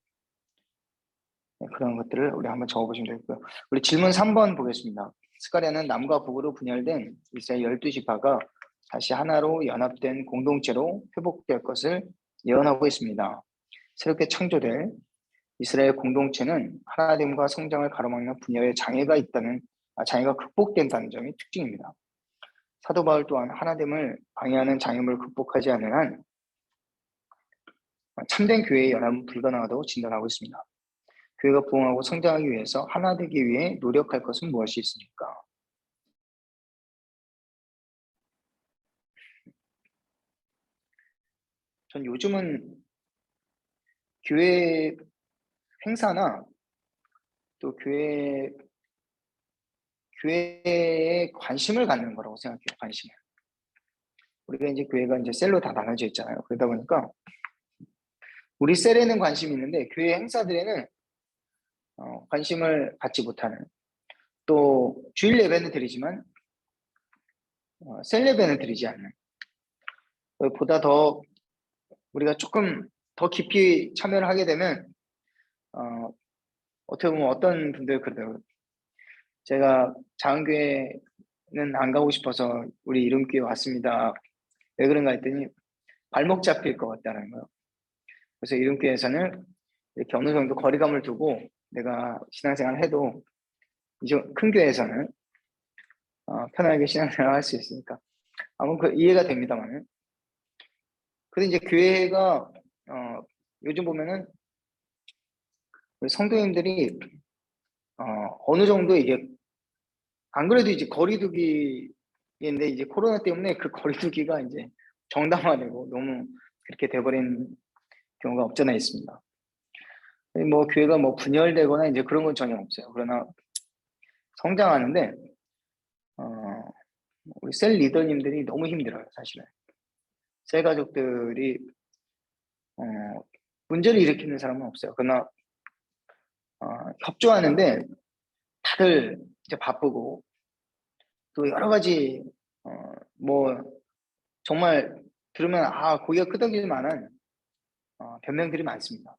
그런 것들을 우리 한번 적어보시면 되겠고요. 우리 질문 3번 보겠습니다. 스가랴는 남과 북으로 분열된 이스라엘 12지파가 다시 하나로 연합된 공동체로 회복될 것을 예언하고 있습니다. 새롭게 창조될 이스라엘 공동체는 하나됨과 성장을 가로막는 분열의 장애가 극복된다는 점이 특징입니다. 사도 바울 또한 하나됨을 방해하는 장애물을 극복하지 않는 한 참된 교회의 연합은 불가능하다고 진단하고 있습니다. 교회가 부흥하고 성장하기 위해서 하나 되기 위해 노력할 것은 무엇이 있습니까? 전 요즘은 교회 행사나 또 교회에 관심을 갖는 거라고 생각해요. 관심을. 우리가 이제 교회가 이제 셀로 다 나눠져 있잖아요. 그러다 보니까 우리 셀에는 관심이 있는데 교회 행사들에는 관심을 갖지 못하는, 또 주일 예배는 드리지만 셀 예배는 드리지 않는, 보다 더 우리가 조금 더 깊이 참여를 하게 되면 어떻게 보면 어떤 분들 그러더라고요. 제가 작은교회는 안 가고 싶어서 우리 이름교회 왔습니다. 왜 그런가 했더니 발목 잡힐 것 같다는 거예요. 그래서 이름교회에서는 이렇게 어느 정도 거리감을 두고 내가 신앙생활을 해도 이제 큰 교회에서는 편하게 신앙생활을 할 수 있으니까 아무튼 이해가 됩니다만은, 근데 이제 교회가 요즘 보면은 우리 성도님들이 어느 정도 이게 안 그래도 이제 거리두기인데 이제 코로나 때문에 그 거리두기가 이제 정당화되고 너무 그렇게 돼버린 경우가 없잖아 있습니다. 뭐 교회가 뭐 분열되거나 이제 그런 건 전혀 없어요. 그러나 성장하는데 우리 셀 리더님들이 너무 힘들어요. 사실은 셀 가족들이 문제를 일으키는 사람은 없어요. 그러나 협조하는데 다들 이제 바쁘고 또 여러 가지 뭐 정말 들으면 고개가 끄덕일 만한 변명들이 많습니다.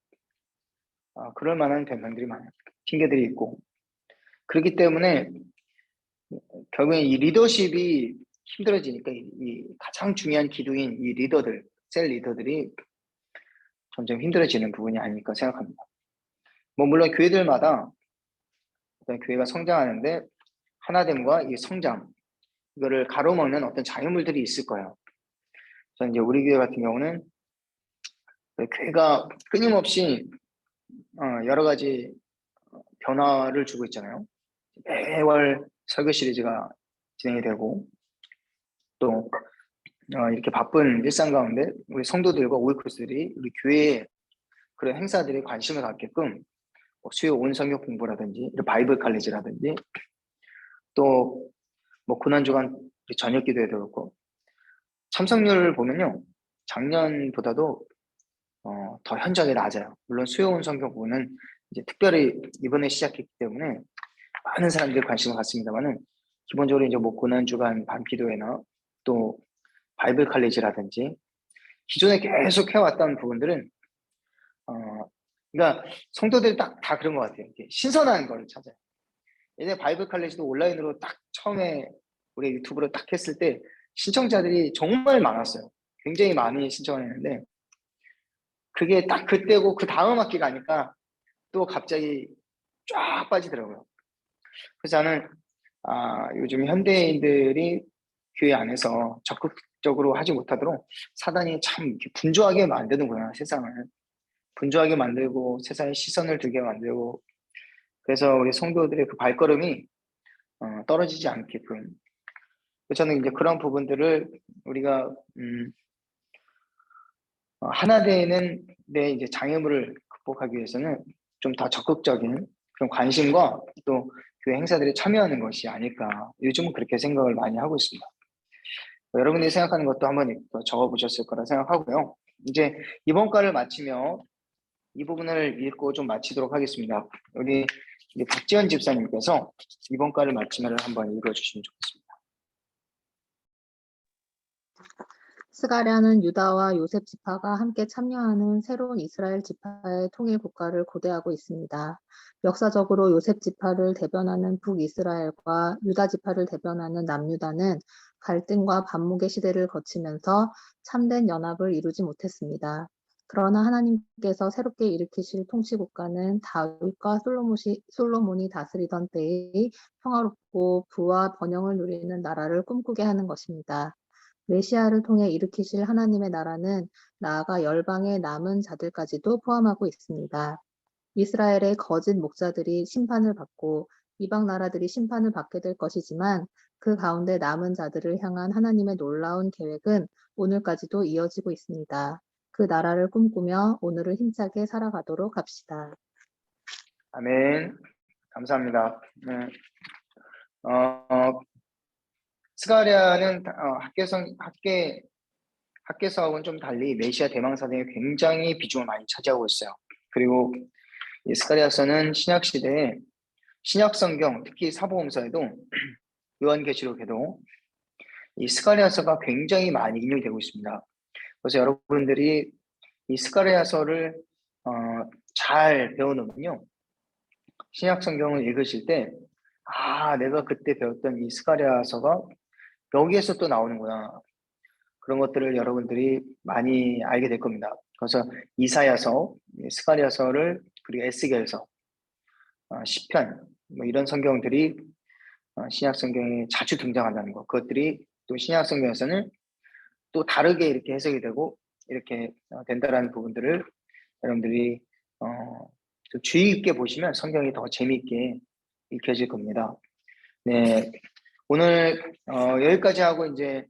그럴 만한 변명들이 많아요. 핑계들이 있고. 그렇기 때문에 결국엔 이 리더십이 힘들어지니까 이 가장 중요한 기둥인 이 리더들, 셀 리더들이 점점 힘들어지는 부분이 아닐까 생각합니다. 뭐 물론 교회들마다 어떤 교회가 성장하는데 하나됨과 이 성장, 이거를 가로막는 어떤 장애물들이 있을 거예요. 저는 이제 우리 교회 같은 경우는 교회가 끊임없이 여러 가지 변화를 주고 있잖아요. 매월 설교 시리즈가 진행이 되고, 또 이렇게 바쁜 일상 가운데 우리 성도들과 오이코스들이 우리 교회에 그런 행사들에 관심을 갖게끔 수요 온 성경 공부라든지 바이블 칼리지라든지 또 뭐 고난주간 저녁 기도회도 그렇고 참석률을 보면요, 작년보다도 더 현저하게 낮아요. 물론 수요 온 성경 공부는 이제 특별히 이번에 시작했기 때문에 많은 사람들이 관심을 갖습니다만은, 기본적으로 이제 뭐 고난주간 밤기도회나 또 바이블 칼리지라든지 기존에 계속 해왔던 부분들은 그러니까 성도들이 딱 다 그런 것 같아요. 이렇게 신선한 걸 찾아요. 예전에 바이블 칼리지도 온라인으로 딱 처음에 우리 유튜브로 딱 했을 때 신청자들이 정말 많았어요. 굉장히 많이 신청을 했는데 그게 딱 그때고 그 다음 학기 가니까 또 갑자기 쫙 빠지더라고요. 그래서 저는 요즘 현대인들이 교회 안에서 적극적으로 하지 못하도록 사단이 참 이렇게 분주하게 만드는구나, 세상을. 분주하게 만들고 세상에 시선을 두게 만들고, 그래서 우리 성도들의 그 발걸음이 떨어지지 않게끔. 저는 이제 그런 부분들을 우리가 하나 되는 내 이제 장애물을 극복하기 위해서는 좀 더 적극적인 그런 관심과 또 교회 행사들에 참여하는 것이 아닐까, 요즘은 그렇게 생각을 많이 하고 있습니다. 여러분이 생각하는 것도 한번 적어보셨을 거라 생각하고요. 이제 이번 과를 마치며 이 부분을 읽고 좀 마치도록 하겠습니다. 우리 이제 박지현 집사님께서 이번 과를 마치면 한번 읽어주시면 좋겠습니다. 스가랴는 유다와 요셉 지파가 함께 참여하는 새로운 이스라엘 지파의 통일 국가를 고대하고 있습니다. 역사적으로 요셉 지파를 대변하는 북이스라엘과 유다 지파를 대변하는 남유다는 갈등과 반목의 시대를 거치면서 참된 연합을 이루지 못했습니다. 그러나 하나님께서 새롭게 일으키실 통치 국가는 다윗과 솔로몬이 다스리던 때의 평화롭고 부와 번영을 누리는 나라를 꿈꾸게 하는 것입니다. 메시아를 통해 일으키실 하나님의 나라는 나아가 열방의 남은 자들까지도 포함하고 있습니다. 이스라엘의 거짓 목자들이 심판을 받고 이방 나라들이 심판을 받게 될 것이지만 그 가운데 남은 자들을 향한 하나님의 놀라운 계획은 오늘까지도 이어지고 있습니다. 그 나라를 꿈꾸며 오늘을 힘차게 살아가도록 합시다. 아멘. 감사합니다. 네. 스가랴는 학계서하고는 좀 달리 메시아 대망사대에 굉장히 비중을 많이 차지하고 있어요. 그리고 이 스가랴서는 신약 시대에 신약 성경, 특히 사복음서에도 요한계시록에도 이 스가랴서가 굉장히 많이 인용이 되고 있습니다. 그래서 여러분들이 이 스가랴서를 잘 배워놓으면요, 신약 성경을 읽으실 때, 아, 내가 그때 배웠던 이 스가랴서가 여기에서 또 나오는구나. 그런 것들을 여러분들이 많이 알게 될 겁니다. 그래서 이사야서, 스가랴서를, 그리고 에스겔서, 시편, 뭐 이런 성경들이 신약 성경에 자주 등장한다는 것. 그것들이 또 신약 성경에서는 또 다르게 이렇게 해석이 되고 이렇게 된다라는 부분들을 여러분들이 좀 주의 있게 보시면 성경이 더 재미있게 읽혀질 겁니다. 네, 오늘 여기까지 하고 이제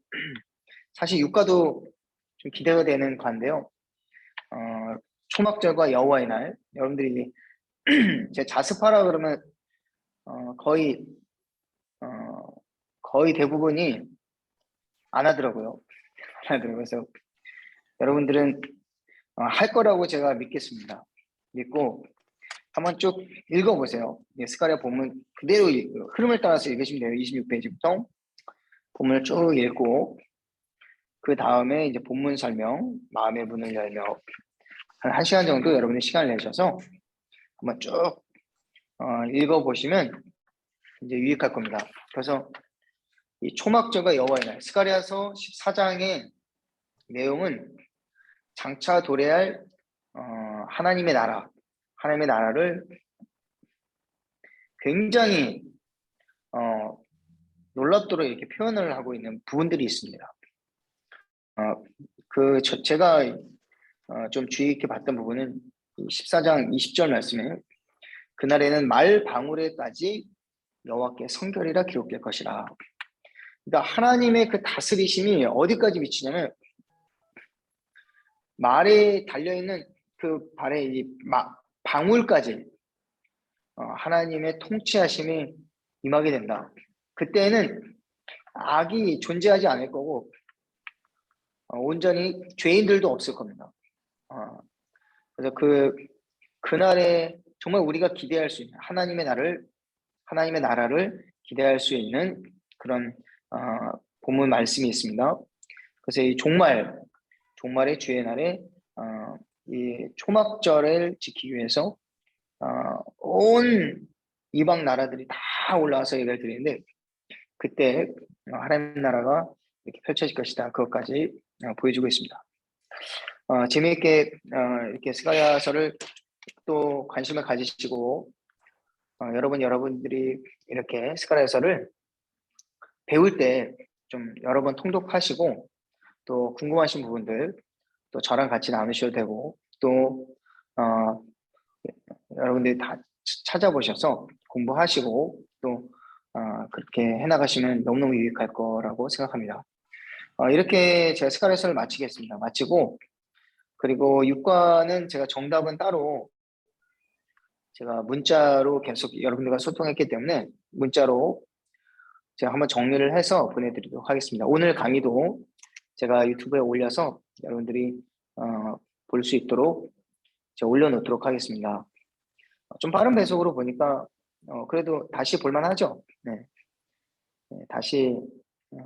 사실 육과도 좀 기대가 되는 과인데요. 초막절과 여호와의 날, 여러분들이 제 자습하라 그러면 거의 대부분이 안 하더라고요. 그래서 여러분들은 할 거라고 제가 믿겠습니다. 믿고 한번 쭉 읽어보세요. 스가랴 본문 그대로 흐름을 따라서 읽으시면 돼요. 26페이지부터 본문을 쭉 읽고 그 다음에 이제 본문 설명, 마음의 문을 열며 한 1시간 정도 여러분이 시간을 내셔서 한번 쭉 읽어보시면 이제 유익할 겁니다. 그래서 이 초막절과 여호와의 날, 스가랴서 14장의 내용은 장차 도래할 하나님의 나라를 굉장히 놀랍도록 이렇게 표현을 하고 있는 부분들이 있습니다. 제가 좀 주의 깊게 봤던 부분은 14장 20절 말씀에 그날에는 말 방울에까지 여호와께 성결이라 기록될 것이라. 그러니까 하나님의 그 다스리심이 어디까지 미치냐면 말에 달려있는 그 발에 이 방울까지 하나님의 통치하심이 임하게 된다. 그때는 악이 존재하지 않을 거고 온전히 죄인들도 없을 겁니다. 그래서 그날에 정말 우리가 기대할 수 있는 하나님의 나라를 기대할 수 있는 그런 본문 말씀이 있습니다. 그래서 이 종말의 주의 날에 이 초막절을 지키기 위해서 온 이방 나라들이 다 올라와서 예배를 드리는데 그때 하나님 나라가 이렇게 펼쳐질 것이다. 그것까지 보여주고 있습니다. 재미있게 이렇게 스가랴서를 또 관심을 가지시고 여러분들이 이렇게 스가랴서를 배울 때 좀 여러 번 통독하시고 또 궁금하신 부분들 또 저랑 같이 나누셔도 되고 또 여러분들이 다 찾아보셔서 공부하시고 또 그렇게 해나가시면 너무너무 유익할 거라고 생각합니다. 이렇게 제가 스가랴서를 마치겠습니다. 마치고 그리고 6과는 제가 정답은 따로 제가 문자로 계속 여러분들과 소통했기 때문에 문자로 제가 한번 정리를 해서 보내드리도록 하겠습니다. 오늘 강의도 제가 유튜브에 올려서 여러분들이 볼 수 있도록 제가 올려놓도록 하겠습니다. 좀 빠른 배속으로 보니까 그래도 다시 볼만하죠. 네. 네, 다시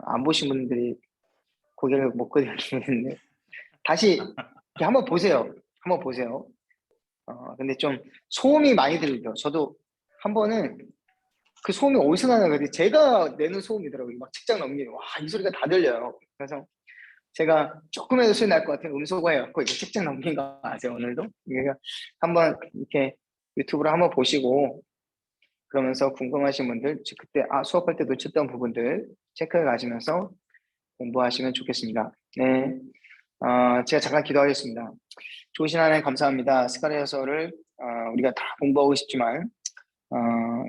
안 보신 분들이 고개를 못 끄덕이는데 다시 이렇게 한번 보세요. 한번 보세요. 근데 좀 소음이 많이 들리죠. 저도 한 번은 그 소음이 어디서 나나 그랬더니 제가 내는 소음이더라고요. 막 책장 넘기는 와, 이 소리가 다 들려요. 그래서 제가 조금이라도 소리 날 것 같은 음소거 해갖고 이거 책장 넘긴 거 아세요? 오늘도? 그러니까 한번 이렇게 유튜브로 한번 보시고 그러면서 궁금하신 분들 그때 수업할 때 놓쳤던 부분들 체크해 가시면서 공부하시면 좋겠습니다. 네, 제가 잠깐 기도하겠습니다. 좋으신 하나님 감사합니다. 스가랴서를 우리가 다 공부하고 싶지만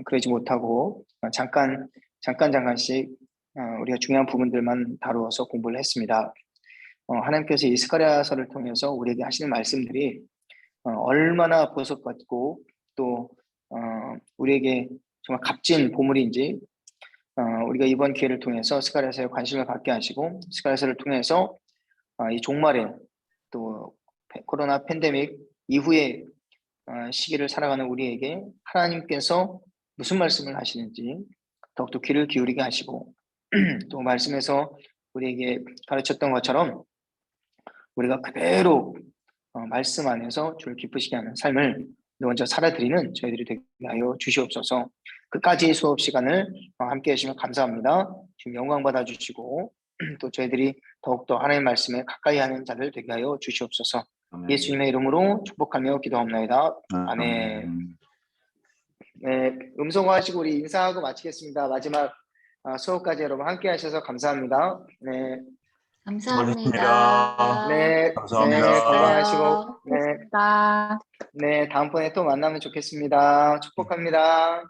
그러지 못하고 잠깐씩 우리가 중요한 부분들만 다루어서 공부를 했습니다. 하나님께서 이 스가랴서를 통해서 우리에게 하시는 말씀들이 얼마나 보석 같고 또 우리에게 정말 값진 보물인지 우리가 이번 기회를 통해서 스가랴서에 관심을 갖게 하시고 스가랴서를 통해서 이 종말에 또 코로나 팬데믹 이후의 시기를 살아가는 우리에게 하나님께서 무슨 말씀을 하시는지 더욱더 귀를 기울이게 하시고 또 말씀에서 우리에게 가르쳤던 것처럼 우리가 그대로 말씀 안에서 주를 기쁘시게 하는 삶을 먼저 살아드리는 저희들이 되게 하여 주시옵소서. 끝까지 수업 시간을 함께 해주시면 감사합니다. 지금 영광 받아주시고 또 저희들이 더욱더 하나님의 말씀에 가까이 하는 자들 되게 하여 주시옵소서. 아멘. 예수님의 이름으로 축복하며 기도합나이다. 아멘. 네, 음성화하시고 우리 인사하고 마치겠습니다. 마지막 수업까지 여러분 함께 하셔서 감사합니다. 네, 감사합니다. 네, 감사합니다. 네, 건강하시고, 네, 고맙습니다. 네, 다음번에 또 만나면 좋겠습니다. 축복합니다.